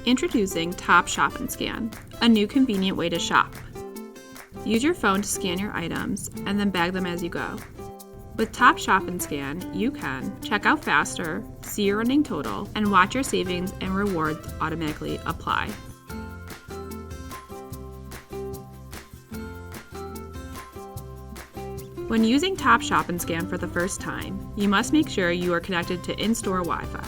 Introducing Top SHOP+SCAN, a new convenient way to shop. Use your phone to scan your items and then bag them as you go. With Top SHOP+SCAN, you can check out faster, see your running total, and watch your savings and rewards automatically apply. When using Top SHOP+SCAN for the first time, you must make sure you are connected to in-store Wi-Fi.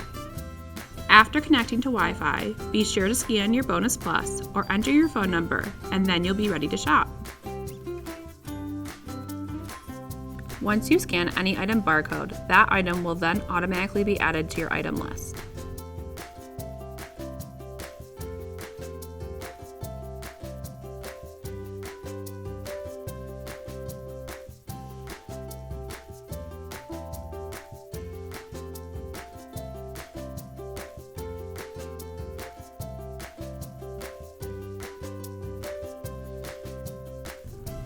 After connecting to Wi-Fi, be sure to scan your Bonus Plus or enter your phone number, and then you'll be ready to shop. Once you scan any item barcode, that item will then automatically be added to your item list.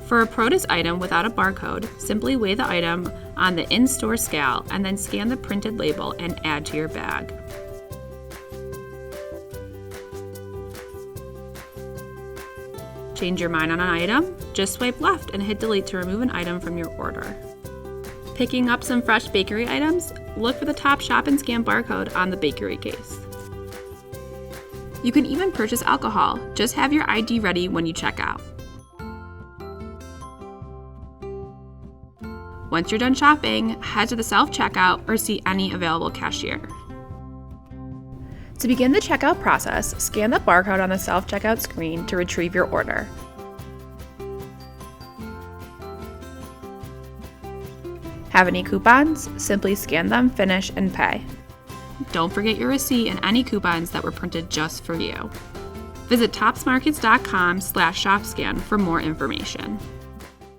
For a produce item without a barcode, simply weigh the item on the in-store scale and then scan the printed label and add to your bag. Change your mind on an item? Just swipe left and hit delete to remove an item from your order. Picking up some fresh bakery items? Look for the Top SHOP+SCAN barcode on the bakery case. You can even purchase alcohol. Just have your ID ready when you check out. Once you're done shopping, head to the self-checkout or see any available cashier. To begin the checkout process, scan the barcode on the self-checkout screen to retrieve your order. Have any coupons? Simply scan them, finish, and pay. Don't forget your receipt and any coupons that were printed just for you. Visit topsmarkets.com/ShopScan for more information.